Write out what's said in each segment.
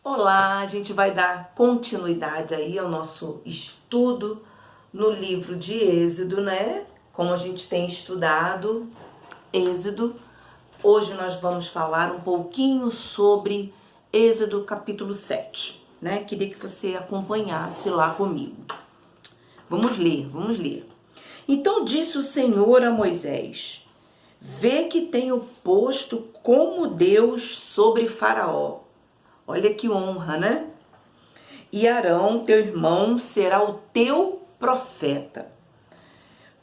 Olá, a gente vai dar continuidade aí ao nosso estudo no livro de Êxodo, né? Como a gente tem estudado Êxodo, hoje nós vamos falar um pouquinho sobre Êxodo capítulo 7, né? Queria que você acompanhasse lá comigo. Vamos ler. Então disse o Senhor a Moisés: vê que tenho posto como Deus sobre Faraó. Olha que honra, né? E Arão, teu irmão, será o teu profeta.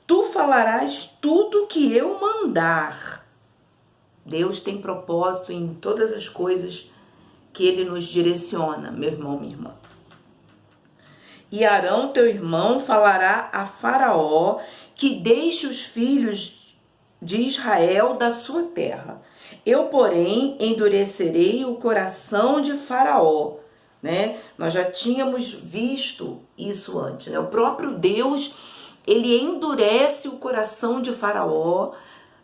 Tu falarás tudo que eu mandar. Deus tem propósito em todas as coisas que ele nos direciona, meu irmão, minha irmã. E Arão, teu irmão, falará a Faraó que deixe os filhos de Israel da sua terra. Eu, porém, endurecerei o coração de Faraó, né? Nós já tínhamos visto isso antes, né? O próprio Deus, ele endurece o coração de Faraó,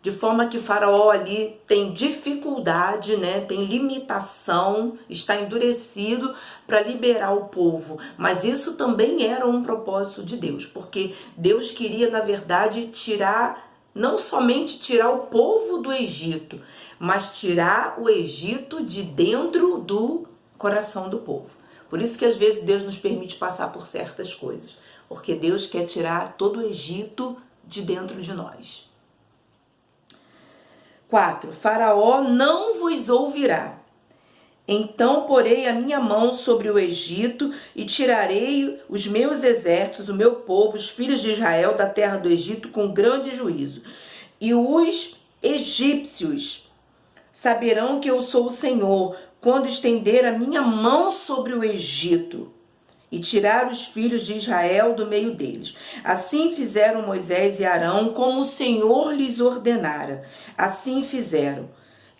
de forma que Faraó ali tem dificuldade, né? Tem limitação, está endurecido para liberar o povo. Mas isso também era um propósito de Deus, porque Deus queria, na verdade, não somente tirar o povo do Egito, mas tirar o Egito de dentro do coração do povo. Por isso que às vezes Deus nos permite passar por certas coisas, porque Deus quer tirar todo o Egito de dentro de nós. 4. Faraó não vos ouvirá. Então porei a minha mão sobre o Egito e tirarei os meus exércitos, o meu povo, os filhos de Israel da terra do Egito com grande juízo. E os egípcios saberão que eu sou o Senhor quando estender a minha mão sobre o Egito e tirar os filhos de Israel do meio deles. Assim fizeram Moisés e Arão como o Senhor lhes ordenara. Assim fizeram.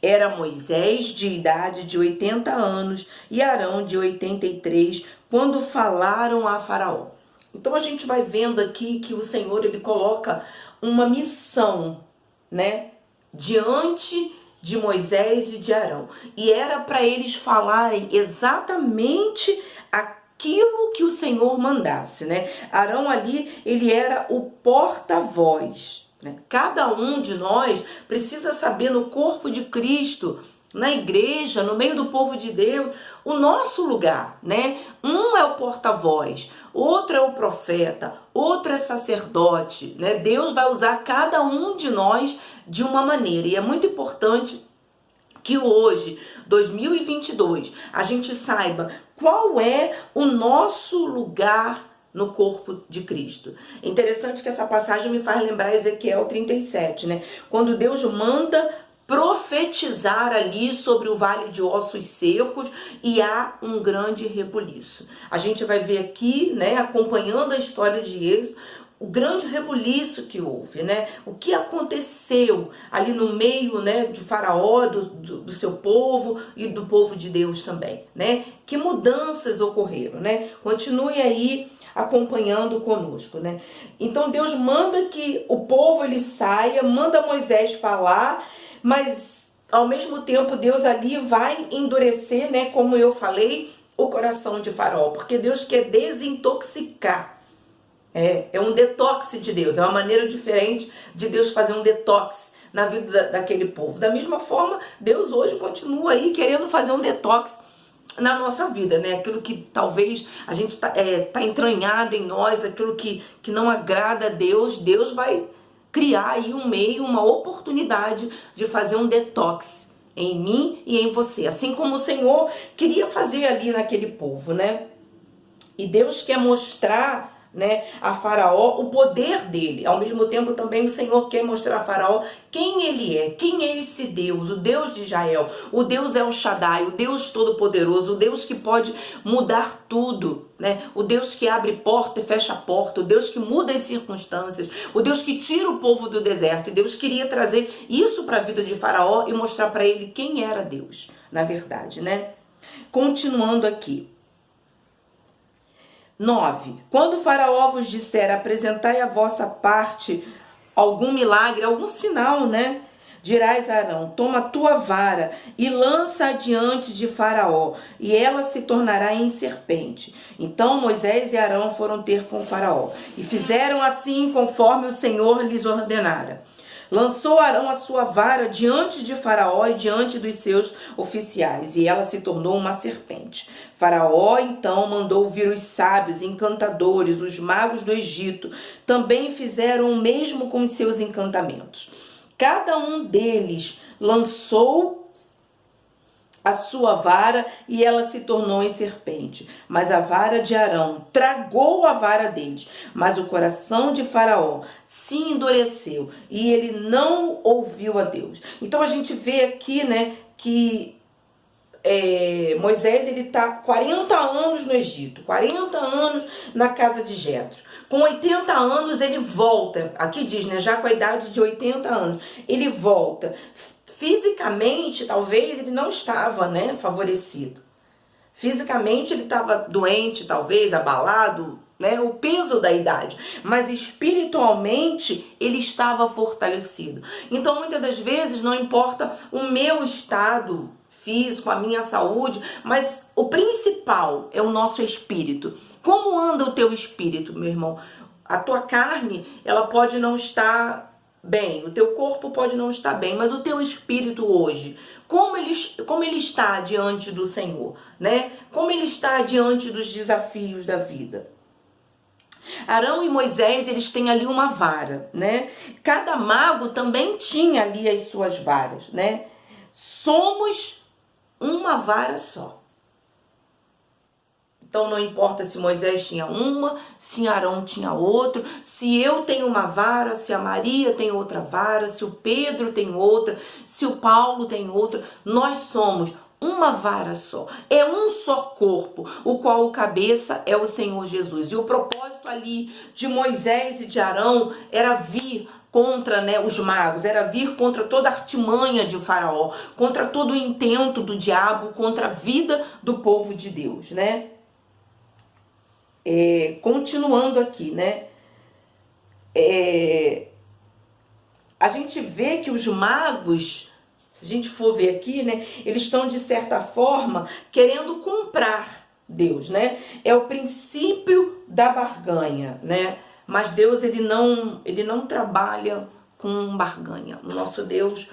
Era Moisés de idade de 80 anos e Arão de 83, quando falaram a Faraó. Então a gente vai vendo aqui que o Senhor, ele coloca uma missão, né, diante de Moisés e de Arão. E era para eles falarem exatamente aquilo que o Senhor mandasse, né? Arão ali, ele era o porta-voz, né? Cada um de nós precisa saber no corpo de Cristo, na igreja, no meio do povo de Deus, o nosso lugar, né? Um é o porta-voz, outro é o profeta, outro é sacerdote, né? Deus vai usar cada um de nós de uma maneira, e é muito importante que hoje, 2022, a gente saiba qual é o nosso lugar no corpo de Cristo. É interessante que essa passagem me faz lembrar Ezequiel 37, né? Quando Deus manda profetizar ali sobre o vale de ossos secos e há um grande rebuliço. A gente vai ver aqui, né, acompanhando a história de Êxodo, o grande rebuliço que houve, né? O que aconteceu ali no meio, né, de Faraó, do seu povo e do povo de Deus também, né? Que mudanças ocorreram, né? Continue aí acompanhando conosco, né? Então Deus manda que o povo ele saia, manda Moisés falar, mas ao mesmo tempo Deus ali vai endurecer, né, como eu falei, o coração de Faraó, porque Deus quer desintoxicar. É um detox de Deus, é uma maneira diferente de Deus fazer um detox na vida daquele povo. Da mesma forma, Deus hoje continua aí querendo fazer um detox na nossa vida, né? Aquilo que talvez a gente tá entranhado em nós, aquilo que não agrada a Deus, Deus vai criar aí um meio, uma oportunidade de fazer um detox em mim e em você. Assim como o Senhor queria fazer ali naquele povo, né? E Deus quer mostrar, né, a Faraó o poder dele. Ao mesmo tempo também o Senhor quer mostrar a Faraó quem ele é, quem é esse Deus, o Deus de Israel, o Deus El Shaddai, o Deus Todo-Poderoso, o Deus que pode mudar tudo, né? O Deus que abre porta e fecha porta, o Deus que muda as circunstâncias, o Deus que tira o povo do deserto. E Deus queria trazer isso para a vida de Faraó e mostrar para ele quem era Deus, na verdade, né? Continuando aqui. 9. Quando o Faraó vos disser, apresentai a vossa parte algum milagre, algum sinal, né? dirás a Arão: toma a tua vara e lança adiante de Faraó, e ela se tornará em serpente. Então Moisés e Arão foram ter com Faraó, e fizeram assim conforme o Senhor lhes ordenara. Lançou Arão a sua vara diante de Faraó e diante dos seus oficiais, e ela se tornou uma serpente. Faraó então mandou vir os sábios, encantadores, os magos do Egito. Também fizeram o mesmo com os seus encantamentos. Cada um deles lançou a sua vara e ela se tornou em serpente. Mas a vara de Arão tragou a vara deles. Mas o coração de Faraó se endureceu e ele não ouviu a Deus. Então a gente vê aqui, né, que Moisés ele está 40 anos no Egito, 40 anos na casa de Jetro. Com 80 anos ele volta, aqui diz, né, já com a idade de 80 anos, ele volta. Fisicamente, talvez ele não estava, né, favorecido. Fisicamente ele estava doente, talvez, abalado, né, o peso da idade. Mas espiritualmente ele estava fortalecido. Então, muitas das vezes, não importa o meu estado físico, a minha saúde, mas o principal é o nosso espírito. Como anda o teu espírito, meu irmão? A tua carne, ela pode não estar bem, o teu corpo pode não estar bem, mas o teu espírito hoje, como ele está diante do Senhor, né? Como ele está diante dos desafios da vida. Arão e Moisés, eles têm ali uma vara, né? Cada mago também tinha ali as suas varas, né? Somos uma vara só. Então não importa se Moisés tinha uma, se Arão tinha outra, se eu tenho uma vara, se a Maria tem outra vara, se o Pedro tem outra, se o Paulo tem outra, nós somos uma vara só. É um só corpo, o qual o cabeça é o Senhor Jesus. E o propósito ali de Moisés e de Arão era vir contra, né, os magos, era vir contra toda a artimanha de Faraó, contra todo o intento do diabo, contra a vida do povo de Deus, né? Continuando aqui, né? A gente vê que os magos, se a gente for ver aqui, né? Eles estão, de certa forma, querendo comprar Deus, né? É o princípio da barganha, né? Mas Deus, ele não trabalha com barganha. O nosso Deus,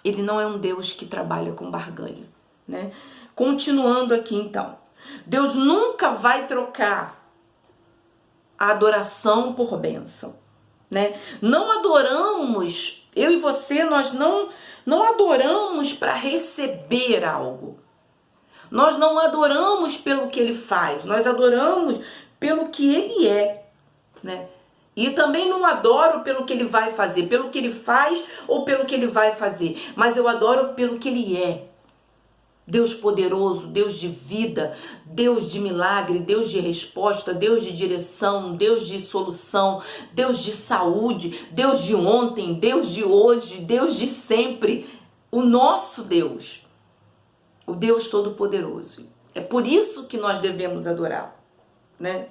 ele não é um Deus que trabalha com barganha, né? Continuando aqui, então. Deus nunca vai trocar a adoração por bênção, né? Não adoramos, eu e você, nós não adoramos para receber algo. Nós não adoramos pelo que ele faz, nós adoramos pelo que ele é, né? E também não adoro pelo que ele vai fazer, pelo que ele faz ou pelo que ele vai fazer, mas eu adoro pelo que ele é. Deus poderoso, Deus de vida, Deus de milagre, Deus de resposta, Deus de direção, Deus de solução, Deus de saúde, Deus de ontem, Deus de hoje, Deus de sempre. O nosso Deus, o Deus Todo-Poderoso. É por isso que nós devemos adorar, né?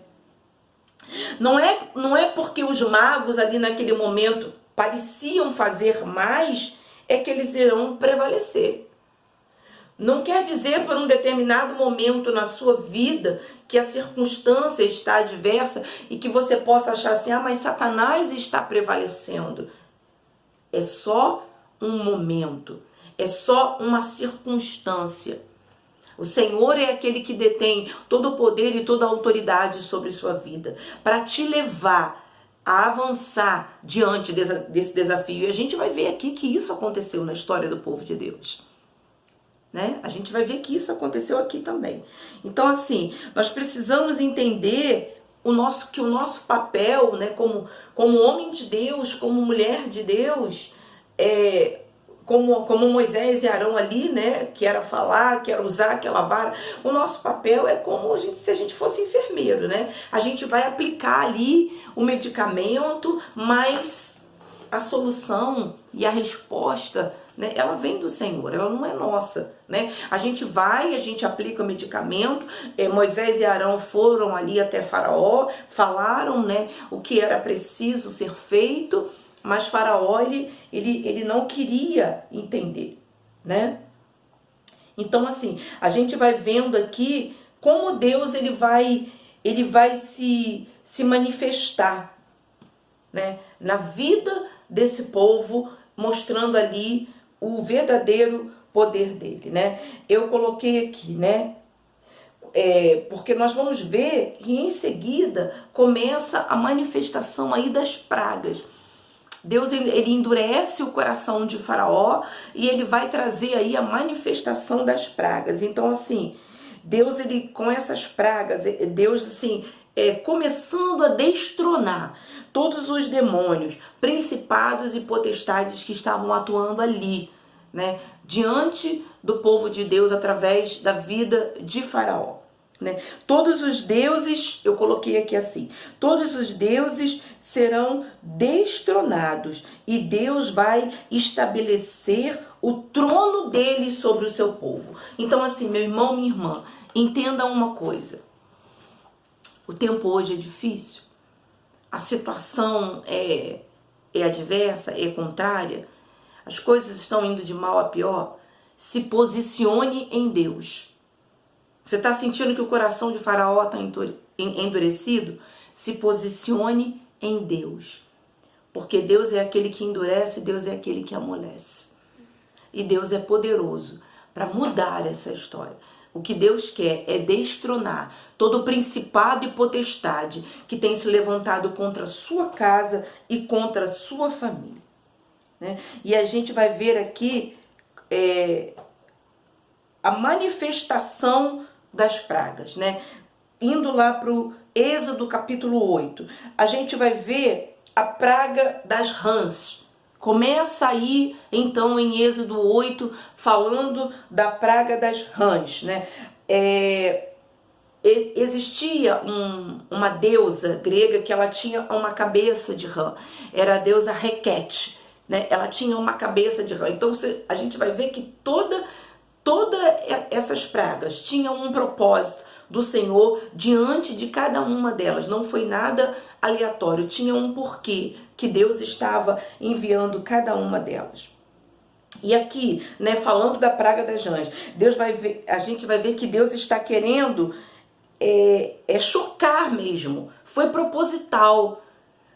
Não é porque os magos ali naquele momento pareciam fazer mais, é que eles irão prevalecer. Não quer dizer por um determinado momento na sua vida que a circunstância está adversa e que você possa achar assim, mas Satanás está prevalecendo. É só um momento, é só uma circunstância. O Senhor é aquele que detém todo o poder e toda a autoridade sobre sua vida, para te levar a avançar diante desse desafio. E a gente vai ver aqui que isso aconteceu na história do povo de Deus. Né? A gente vai ver que isso aconteceu aqui também. Então, assim, nós precisamos entender que o nosso papel, né, como homem de Deus, como mulher de Deus, como Moisés e Arão ali, né, que era falar, que era usar aquela vara, o nosso papel é como se a gente fosse enfermeiro, né? A gente vai aplicar ali o medicamento, mas a solução e a resposta, né, ela vem do Senhor, ela não é nossa, né? A gente aplica o medicamento. Moisés e Arão foram ali até Faraó, falaram, né, o que era preciso ser feito. mas Faraó, ele não queria entender, né? Então, assim, a gente vai vendo aqui como Deus ele vai se manifestar, né, na vida desse povo, mostrando ali o verdadeiro poder dele, né? Eu coloquei aqui, né? Porque nós vamos ver que em seguida começa a manifestação aí das pragas. Deus ele endurece o coração de Faraó e ele vai trazer aí a manifestação das pragas. Então, assim, Deus ele com essas pragas, Deus assim começando a destronar todos os demônios, principados e potestades que estavam atuando ali, né, diante do povo de Deus através da vida de Faraó. Né? Todos os deuses, eu coloquei aqui assim, todos os deuses serão destronados e Deus vai estabelecer o trono dele sobre o seu povo. Então, assim, meu irmão, minha irmã, entenda uma coisa: o tempo hoje é difícil, a situação é adversa, é contrária, as coisas estão indo de mal a pior. Se posicione em Deus. Você está sentindo que o coração de Faraó está endurecido? Se posicione em Deus. Porque Deus é aquele que endurece, Deus é aquele que amolece. E Deus é poderoso para mudar essa história. O que Deus quer é destronar todo o principado e potestade que tem se levantado contra a sua casa e contra a sua família. Né? E a gente vai ver aqui a manifestação das pragas, né? Indo lá para o Êxodo capítulo 8, a gente vai ver a praga das rãs. Começa aí, então, em Êxodo 8, falando da praga das rãs, né? Existia uma deusa grega que ela tinha uma cabeça de rã. Era a deusa Requete, né? Ela tinha uma cabeça de rã. Então, a gente vai ver que todas essas pragas tinham um propósito do Senhor diante de cada uma delas. Não foi nada aleatório, tinha um porquê que Deus estava enviando cada uma delas. E aqui, né, falando da praga das rãs, a gente vai ver que Deus está querendo chocar mesmo. Foi proposital.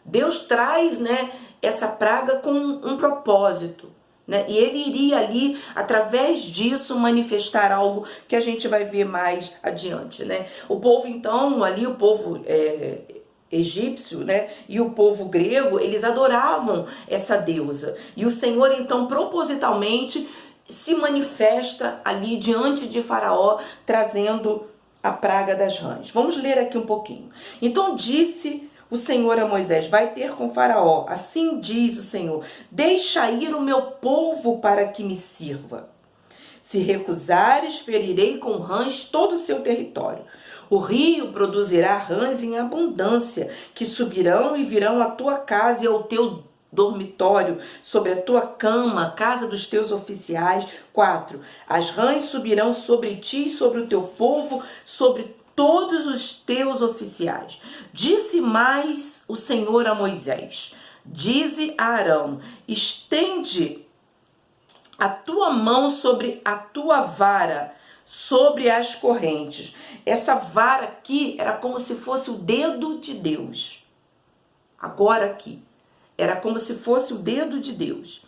Deus traz, né, essa praga com um propósito. Né? E ele iria ali, através disso, manifestar algo que a gente vai ver mais adiante. Né? O povo, então, ali, o povo egípcio, né, e o povo grego, eles adoravam essa deusa. E o Senhor, então, propositalmente, se manifesta ali diante de Faraó, trazendo a praga das rãs. Vamos ler aqui um pouquinho. Então disse o Senhor a Moisés: vai ter com Faraó, assim diz o Senhor, deixa ir o meu povo para que me sirva. Se recusares, ferirei com rãs todo o seu território. O rio produzirá rãs em abundância, que subirão e virão à tua casa e ao teu dormitório, sobre a tua cama, casa dos teus oficiais. 4. As rãs subirão sobre ti e sobre o teu povo, sobre todos os teus oficiais. Disse mais o Senhor a Moisés: dize a Arão: estende a tua mão sobre a tua vara, sobre as correntes. Essa vara aqui era como se fosse o dedo de Deus. Agora aqui, era como se fosse o dedo de Deus.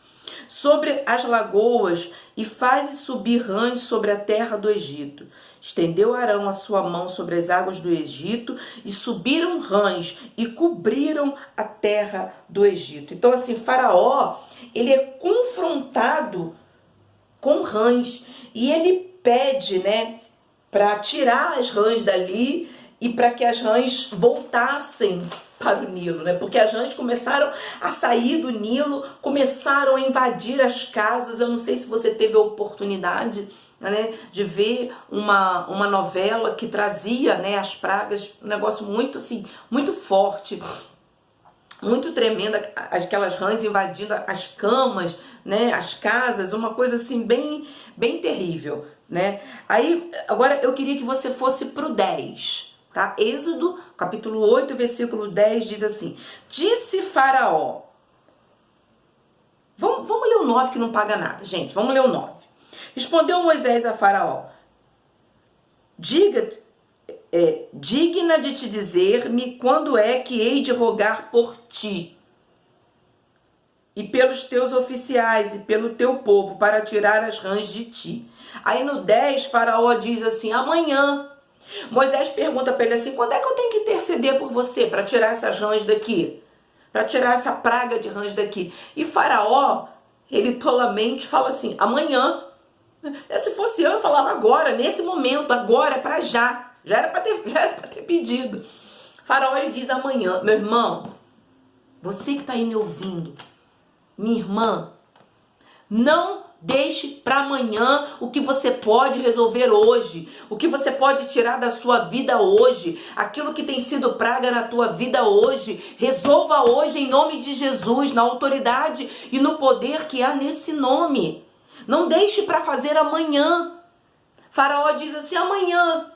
Sobre as lagoas, e faze subir rãs sobre a terra do Egito. Estendeu Arão a sua mão sobre as águas do Egito, e subiram rãs e cobriram a terra do Egito. Então, assim, Faraó, ele é confrontado com rãs, e ele pede, né, para tirar as rãs dali e para que as rãs voltassem para o Nilo, né? Porque as rãs começaram a sair do Nilo, começaram a invadir as casas. Eu não sei se você teve a oportunidade, né, de ver uma novela que trazia, né, as pragas, um negócio muito assim, muito forte, muito tremendo, aquelas rãs invadindo as camas, né, as casas, uma coisa assim bem terrível, né? Aí, agora eu queria que você fosse pro 10, tá? Êxodo, capítulo 8, versículo 10 diz assim: disse Faraó: o 9 que não paga nada, gente. Vamos ler o 9. Respondeu Moisés a Faraó: digna de te dizer-me quando é que hei de rogar por ti e pelos teus oficiais e pelo teu povo para tirar as rãs de ti. Aí no 10, Faraó diz assim: amanhã. Moisés pergunta para ele assim: quando é que eu tenho que interceder por você para tirar essas rãs daqui? Para tirar essa praga de rãs daqui? E Faraó, ele tolamente fala assim: amanhã. Se fosse eu falava agora, nesse momento, agora, para já. Já era para ter pedido. Faraó, ele diz amanhã. Meu irmão, você que está aí me ouvindo, minha irmã, não deixe para amanhã o que você pode resolver hoje, o que você pode tirar da sua vida hoje, aquilo que tem sido praga na tua vida hoje. Resolva hoje em nome de Jesus, na autoridade e no poder que há nesse nome. Não deixe para fazer amanhã. Faraó diz assim: amanhã.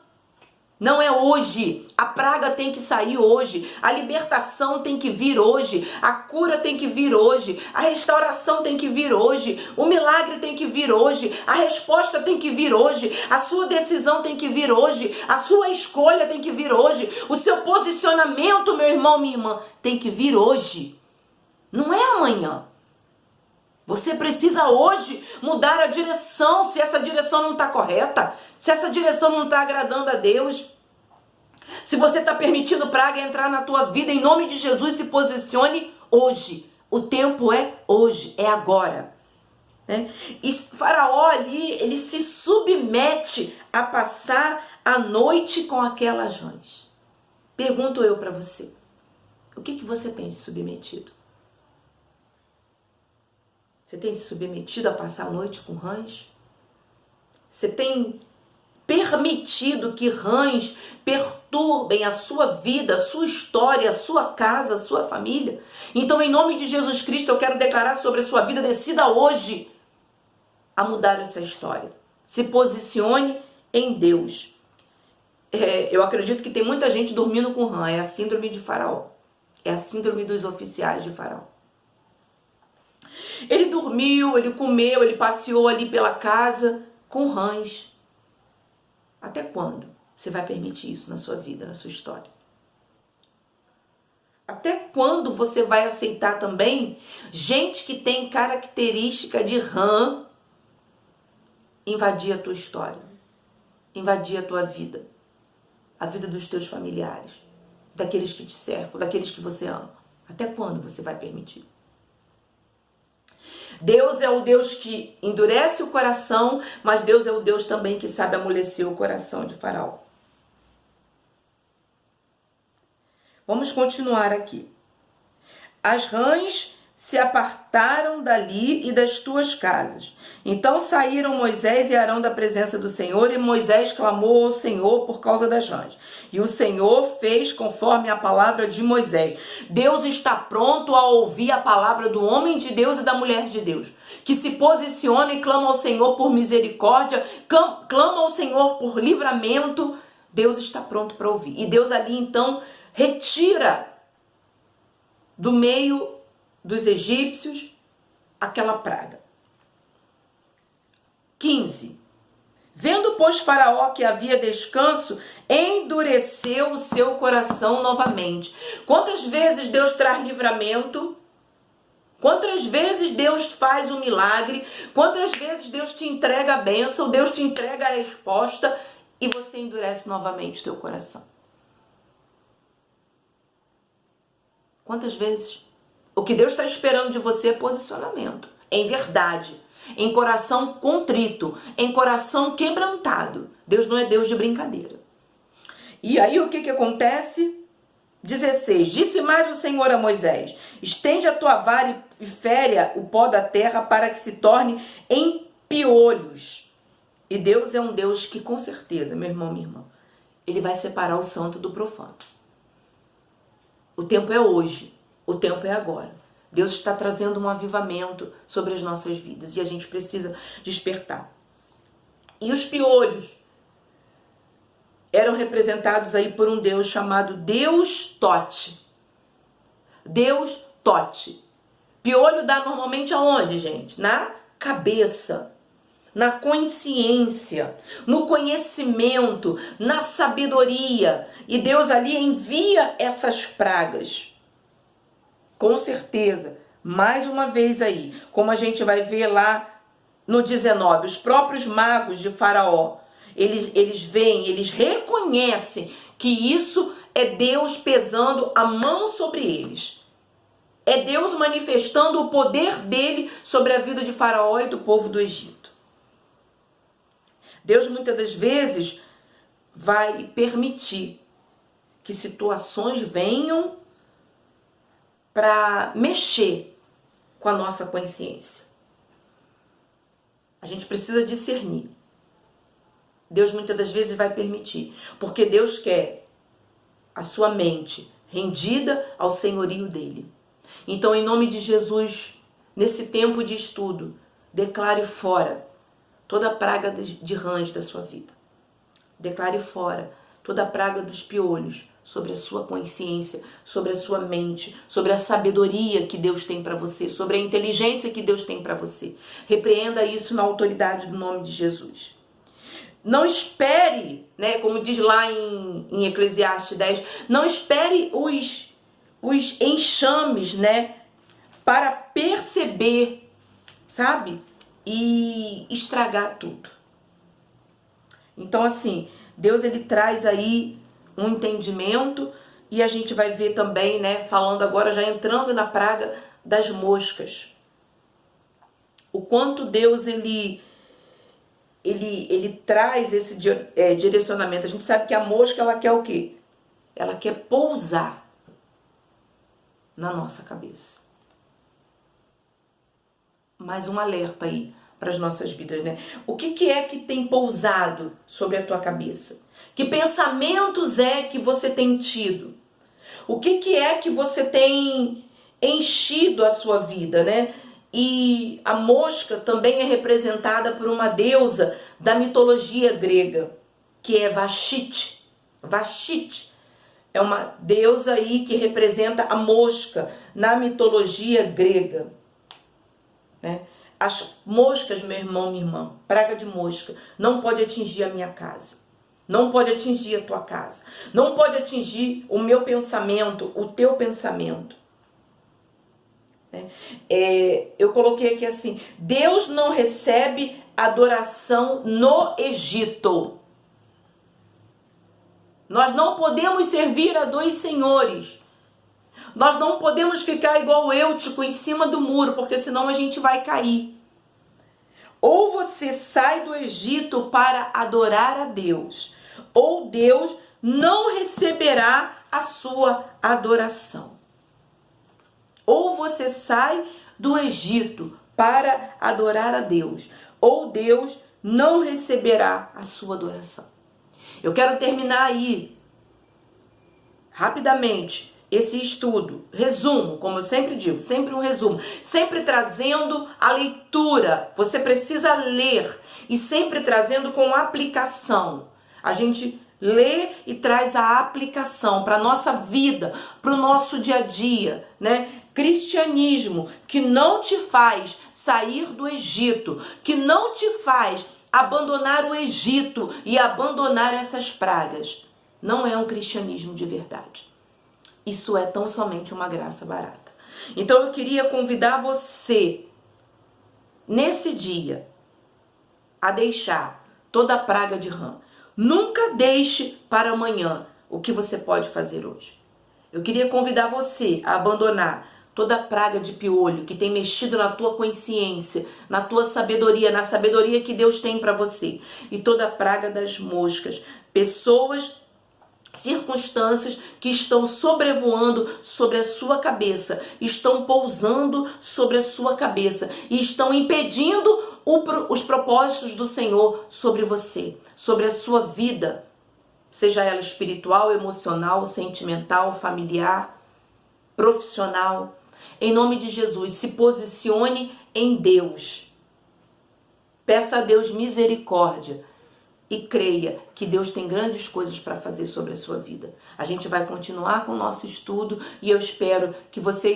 Não é hoje. A praga tem que sair hoje. A libertação tem que vir hoje. A cura tem que vir hoje. A restauração tem que vir hoje. O milagre tem que vir hoje. A resposta tem que vir hoje. A sua decisão tem que vir hoje. A sua escolha tem que vir hoje. O seu posicionamento, meu irmão, minha irmã, tem que vir hoje. Não é amanhã. Você precisa hoje mudar a direção, se essa direção não está correta, se essa direção não está agradando a Deus. Se você está permitindo praga entrar na tua vida, em nome de Jesus, se posicione hoje. O tempo é hoje, é agora. Né? E Faraó ali, ele se submete a passar a noite com aquelas rãs. Pergunto eu para você, o que você tem se submetido? Você tem se submetido a passar a noite com rãs? Você tem permitido que rãs perturbem a sua vida, a sua história, a sua casa, a sua família? Então, em nome de Jesus Cristo, eu quero declarar sobre a sua vida: decida hoje a mudar essa história. Se posicione em Deus. Eu acredito que tem muita gente dormindo com rã. É a síndrome de Faraó. É a síndrome dos oficiais de Faraó. Ele dormiu, ele comeu, ele passeou ali pela casa com rãs. Até quando você vai permitir isso na sua vida, na sua história? Até quando você vai aceitar também gente que tem característica de rã invadir a tua história, invadir a tua vida, a vida dos teus familiares, daqueles que te cercam, daqueles que você ama? Até quando você vai permitir? Deus é o Deus que endurece o coração, mas Deus é o Deus também que sabe amolecer o coração de Faraó. Vamos continuar aqui. As rãs se apartaram dali e das tuas casas. Então saíram Moisés e Arão da presença do Senhor, e Moisés clamou ao Senhor por causa das rãs. E o Senhor fez conforme a palavra de Moisés. Deus está pronto a ouvir a palavra do homem de Deus e da mulher de Deus, que se posiciona e clama ao Senhor por misericórdia, clama ao Senhor por livramento. Deus está pronto para ouvir. E Deus ali então retira do meio dos egípcios aquela praga. 15. Vendo, pois, Faraó que havia descanso, endureceu o seu coração novamente. Quantas vezes Deus traz livramento? Quantas vezes Deus faz um milagre? Quantas vezes Deus te entrega a bênção, Deus te entrega a resposta e você endurece novamente o teu coração? Quantas vezes? O que Deus está esperando de você é posicionamento, em verdade, em coração contrito, em coração quebrantado. Deus não é Deus de brincadeira. E aí o que acontece? 16. Disse mais o Senhor a Moisés: estende a tua vara e fere o pó da terra para que se torne em piolhos. E Deus é um Deus que, com certeza, meu irmão, minha irmã, Ele vai separar o santo do profano. O tempo é hoje, o tempo é agora. Deus está trazendo um avivamento sobre as nossas vidas e a gente precisa despertar. E os piolhos eram representados aí por um Deus chamado Deus Tote. Deus Tote. Piolho dá normalmente aonde, gente? Na cabeça, na consciência, no conhecimento, na sabedoria. E Deus ali envia essas pragas. Com certeza, mais uma vez aí, como a gente vai ver lá no 19, os próprios magos de Faraó, eles veem, eles reconhecem que isso é Deus pesando a mão sobre eles. É Deus manifestando o poder dele sobre a vida de Faraó e do povo do Egito. Deus muitas das vezes vai permitir que situações venham para mexer com a nossa consciência. A gente precisa discernir. Deus muitas das vezes vai permitir, porque Deus quer a sua mente rendida ao senhorio dele. Então, em nome de Jesus, nesse tempo de estudo, declare fora toda a praga de rãs da sua vida. Declare fora toda a praga dos piolhos sobre a sua consciência, sobre a sua mente, sobre a sabedoria que Deus tem para você, sobre a inteligência que Deus tem para você. Repreenda isso na autoridade do nome de Jesus. Não espere, né, como diz lá em Eclesiastes 10, não espere os enxames, né, para perceber, sabe? E estragar tudo. Então, assim, Deus ele traz aí um entendimento e a gente vai ver também, né, falando agora, já entrando na praga das moscas. O quanto Deus ele traz esse direcionamento. A gente sabe que a mosca, ela quer o quê? Ela quer pousar na nossa cabeça. Mais um alerta aí para as nossas vidas, né? O que é que tem pousado sobre a tua cabeça? Que pensamentos é que você tem tido? O que é que você tem enchido a sua vida, né? E a mosca também é representada por uma deusa da mitologia grega, que é Vashti. Vashti é uma deusa aí que representa a mosca na mitologia grega, né? As moscas, meu irmão, minha irmã, praga de mosca, não pode atingir a minha casa. Não pode atingir a tua casa. Não pode atingir o meu pensamento, o teu pensamento. Eu coloquei aqui assim, Deus não recebe adoração no Egito. Nós não podemos servir a dois senhores. Nós não podemos ficar igual Eutico em cima do muro, porque senão a gente vai cair. Ou você sai do Egito para adorar a Deus, ou Deus não receberá a sua adoração. Ou você sai do Egito para adorar a Deus, ou Deus não receberá a sua adoração. Eu quero terminar aí, rapidamente, esse estudo, resumo, como eu sempre digo, sempre um resumo, sempre trazendo a leitura. Você precisa ler e sempre trazendo com aplicação. A gente lê e traz a aplicação para a nossa vida, para o nosso dia a dia, né? Cristianismo que não te faz sair do Egito, que não te faz abandonar o Egito e abandonar essas pragas, não é um cristianismo de verdade. Isso é tão somente uma graça barata. Então eu queria convidar você, nesse dia, a deixar toda a praga de rã. Nunca deixe para amanhã o que você pode fazer hoje. Eu queria convidar você a abandonar toda a praga de piolho que tem mexido na tua consciência, na tua sabedoria, na sabedoria que Deus tem para você. E toda a praga das moscas. Pessoas, circunstâncias que estão sobrevoando sobre a sua cabeça, estão pousando sobre a sua cabeça e estão impedindo os propósitos do Senhor sobre você, sobre a sua vida, seja ela espiritual, emocional, sentimental, familiar, profissional. Em nome de Jesus, se posicione em Deus. Peça a Deus misericórdia e creia que Deus tem grandes coisas para fazer sobre a sua vida. A gente vai continuar com o nosso estudo e eu espero que você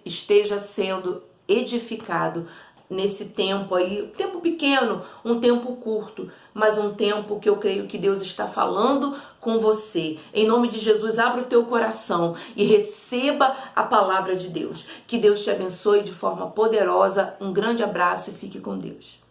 esteja sendo edificado nesse tempo aí, um tempo pequeno, um tempo curto, mas um tempo que eu creio que Deus está falando com você. Em nome de Jesus, abra o teu coração e receba a palavra de Deus. Que Deus te abençoe de forma poderosa. Um grande abraço e fique com Deus.